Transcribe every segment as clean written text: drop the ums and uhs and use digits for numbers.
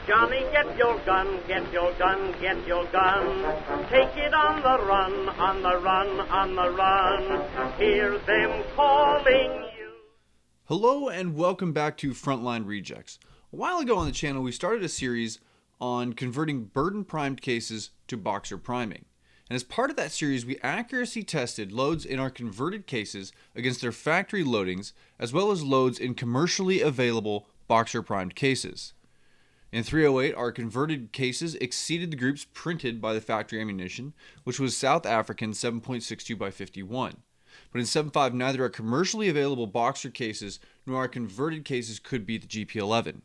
Johnny, get your gun, get your gun, get your gun. Take it on the run, on the run, on the run. Hear them calling you. Hello and welcome back to Frontline Rejects. A while ago on the channel we started a series on converting burden primed cases to boxer priming. And as part of that series we accuracy tested loads in our converted cases against their factory loadings as well as loads in commercially available boxer primed cases. In 308, our converted cases exceeded the groups printed by the factory ammunition, which was South African 7.62 by 51. But in 7.5, neither our commercially available boxer cases nor our converted cases could beat the GP11.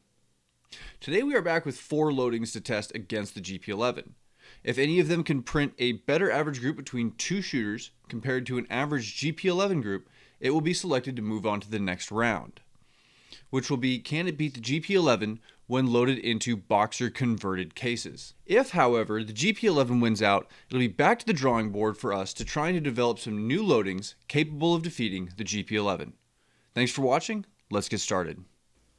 Today we are back with 4 loadings to test against the GP11. If any of them can print a better average group between 2 shooters compared to an average GP11 group, it will be selected to move on to the next round, which will be, can it beat the GP11 when loaded into boxer converted cases? If, however, the GP11 wins out, it'll be back to the drawing board for us to try to develop some new loadings capable of defeating the GP11. Thanks for watching, let's get started.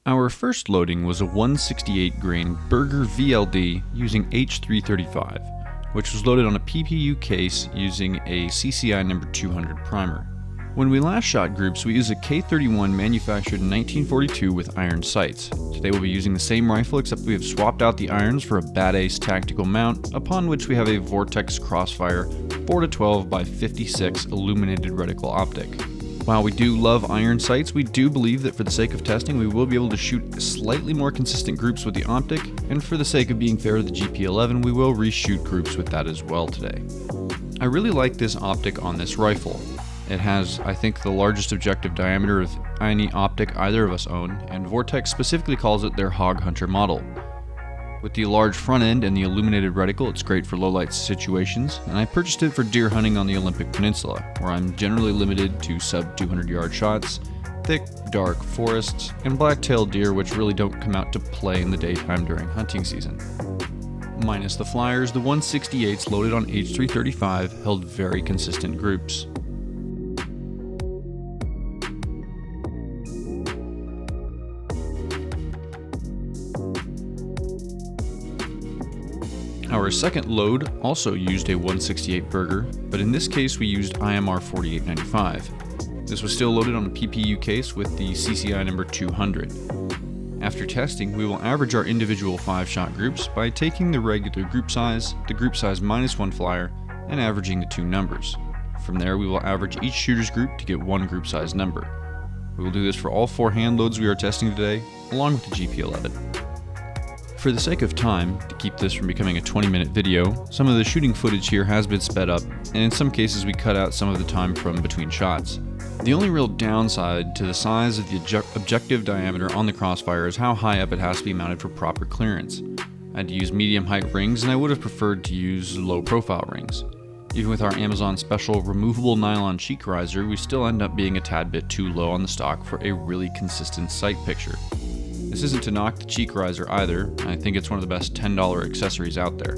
Our first loading was a 168 grain Berger VLD using H335, which was loaded on a PPU case using a CCI number 200 primer. When we last shot groups, we used a K31 manufactured in 1942 with iron sights. Today we'll be using the same rifle except we have swapped out the irons for a Bad Ace tactical mount, upon which we have a Vortex Crossfire 4-12 by 56 illuminated reticle optic. While we do love iron sights, we do believe that for the sake of testing we will be able to shoot slightly more consistent groups with the optic, and for the sake of being fair to the GP11 we will reshoot groups with that as well today. I really like this optic on this rifle. It has, I think, the largest objective diameter of any optic either of us own, and Vortex specifically calls it their Hog Hunter model. With the large front end and the illuminated reticle, it's great for low-light situations, and I purchased it for deer hunting on the Olympic Peninsula, where I'm generally limited to sub-200-yard shots, thick, dark forests, and black-tailed deer which really don't come out to play in the daytime during hunting season. Minus the flyers, the 168s loaded on H335 held very consistent groups. Our second load also used a 168 Berger, but in this case we used IMR 4895. This was still loaded on a PPU case with the CCI number 200. After testing, we will average our individual 5-shot groups by taking the regular group size, the group size minus 1 flyer, and averaging the 2 numbers. From there we will average each shooter's group to get 1 group size number. We will do this for all 4 hand loads we are testing today, along with the GP11. For the sake of time, to keep this from becoming a 20-minute video, some of the shooting footage here has been sped up, and in some cases we cut out some of the time from between shots. The only real downside to the size of the objective diameter on the Crossfire is how high up it has to be mounted for proper clearance. I had to use medium height rings, and I would have preferred to use low profile rings. Even with our Amazon special removable nylon cheek riser, we still end up being a tad bit too low on the stock for a really consistent sight picture. This isn't to knock the cheek riser either. I think it's one of the best $10 accessories out there.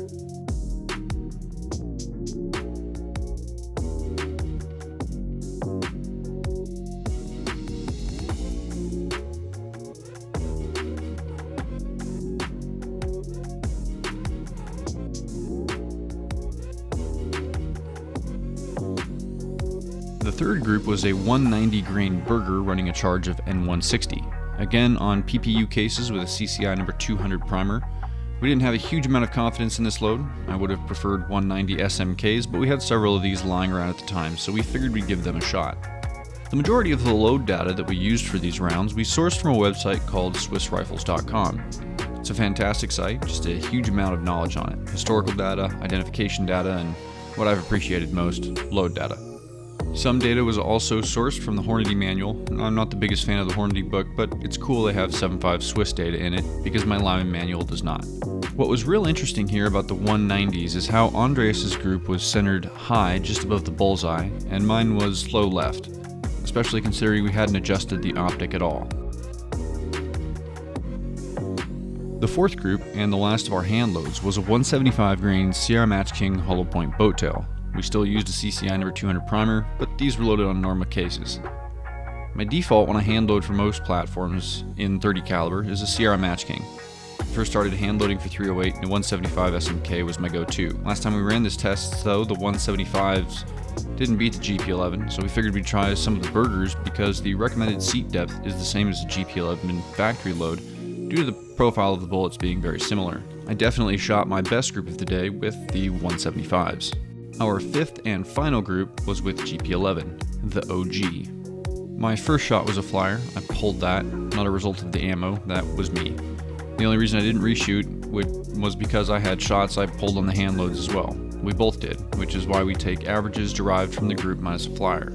The third group was a 190 grain Berger running a charge of N160. Again on PPU cases with a CCI number 200 primer. We didn't have a huge amount of confidence in this load. I would have preferred 190 SMKs, but we had several of these lying around at the time, so we figured we'd give them a shot. The majority of the load data that we used for these rounds we sourced from a website called SwissRifles.com. It's a fantastic site, just a huge amount of knowledge on it. Historical data, identification data, and what I've appreciated most, load data. Some data was also sourced from the Hornady manual. I'm not the biggest fan of the Hornady book, but it's cool they have 7.5 Swiss data in it, because my Lyman manual does not. What was real interesting here about the 190s is how Andreas' group was centered high just above the bullseye, and mine was low left, especially considering we hadn't adjusted the optic at all. The fourth group, and the last of our hand loads, was a 175 grain Sierra Match King hollow point boat tail. We still used a CCI number 200 primer, but these were loaded on Norma cases. My default when I hand load for most platforms in .30 caliber is a Sierra Match King. first started hand loading for 308, and the 175 SMK was my go-to. Last time we ran this test, though, the 175s didn't beat the GP11, so we figured we'd try some of the Bergers because the recommended seat depth is the same as the GP11 factory load due to the profile of the bullets being very similar. I definitely shot my best group of the day with the 175s. Our fifth and final group was with GP11, the OG. My first shot was a flyer. I pulled that, not a result of the ammo, that was me. The only reason I didn't reshoot was because I had shots I pulled on the hand loads as well. We both did, which is why we take averages derived from the group minus a flyer.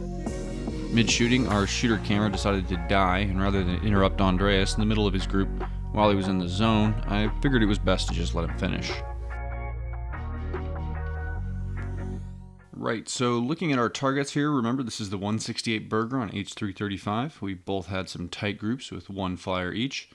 Mid-shooting, our shooter camera decided to die, and rather than interrupt Andreas in the middle of his group while he was in the zone, I figured it was best to just let him finish. Right, so looking at our targets here, remember this is the 168 Berger on H335. We both had some tight groups with one flyer each.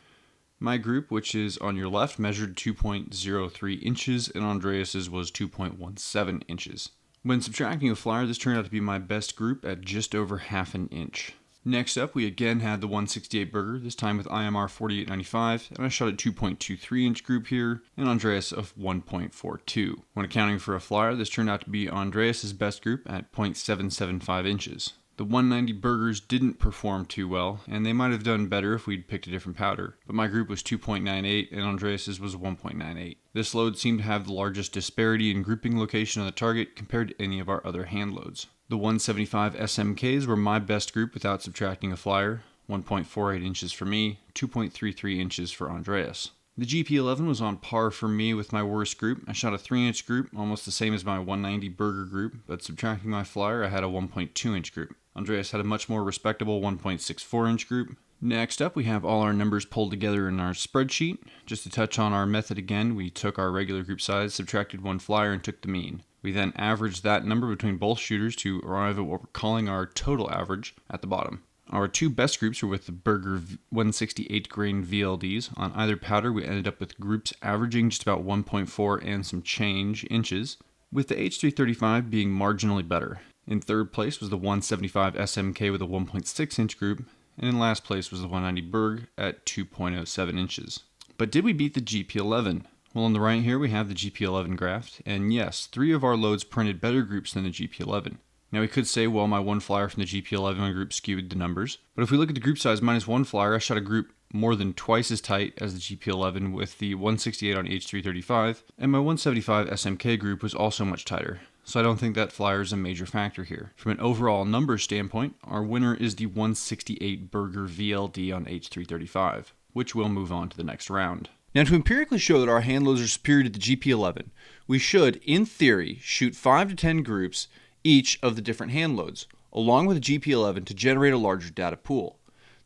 My group, which is on your left, measured 2.03 inches, and Andreas's was 2.17 inches. When subtracting a flyer, this turned out to be my best group at just over half an inch. Next up, we again had the 168 Berger, this time with IMR 4895, and I shot a 2.23 inch group here, and Andreas of 1.42. When accounting for a flyer, this turned out to be Andreas's best group at 0.775 inches. The 190 Bergers didn't perform too well, and they might have done better if we'd picked a different powder, but my group was 2.98 and Andreas's was 1.98. This load seemed to have the largest disparity in grouping location on the target compared to any of our other hand loads. The 175 SMKs were my best group without subtracting a flyer, 1.48 inches for me, 2.33 inches for Andreas. The GP11 was on par for me with my worst group. I shot a 3-inch group, almost the same as my 190 Berger group, but subtracting my flyer, I had a 1.2-inch group. Andreas had a much more respectable 1.64-inch group. Next up, we have all our numbers pulled together in our spreadsheet. Just to touch on our method again, we took our regular group size, subtracted one flyer, and took the mean. We then averaged that number between both shooters to arrive at what we're calling our total average at the bottom. Our two best groups were with the Berger 168 grain VLDs. On either powder, we ended up with groups averaging just about 1.4 and some change inches, with the H335 being marginally better. In third place was the 175 SMK with a 1.6 inch group, and in last place was the 190 Berg at 2.07 inches. But did we beat the GP11? Well, on the right here we have the GP11 graph, and yes, 3 of our loads printed better groups than the GP11. Now we could say, well, my one flyer from the GP11 group skewed the numbers, but if we look at the group size minus one flyer, I shot a group more than twice as tight as the GP11 with the 168 on H335, and my 175 SMK group was also much tighter. So I don't think that flyer is a major factor here. From an overall numbers standpoint, our winner is the 168 Berger VLD on H335, which will move on to the next round. Now, to empirically show that our hand loads are superior to the GP11, we should, in theory, shoot 5 to 10 groups each of the different hand loads, along with the GP11 to generate a larger data pool.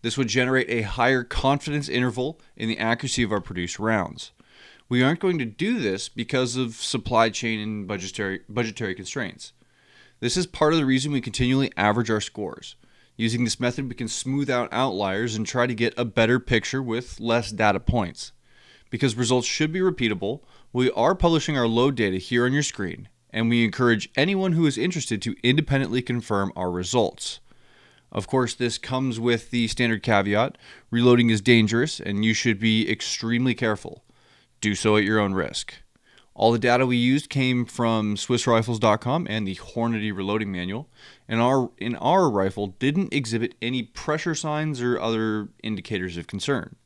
This would generate a higher confidence interval in the accuracy of our produced rounds. We aren't going to do this because of supply chain and budgetary constraints. This is part of the reason we continually average our scores. Using this method, we can smooth out outliers and try to get a better picture with less data points. Because results should be repeatable, we are publishing our load data here on your screen, and we encourage anyone who is interested to independently confirm our results. Of course, this comes with the standard caveat: reloading is dangerous and you should be extremely careful. Do so at your own risk. All the data we used came from SwissRifles.com and the Hornady reloading manual, and our rifle didn't exhibit any pressure signs or other indicators of concern.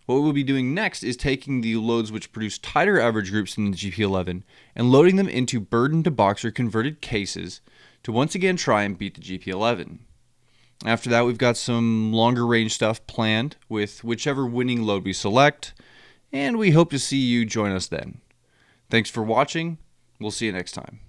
What we'll be doing next is taking the loads which produce tighter average groups than the GP11 and loading them into burden to boxer converted cases to once again try and beat the GP11. After that, we've got some longer range stuff planned with whichever winning load we select, and we hope to see you join us then. Thanks for watching. We'll see you next time.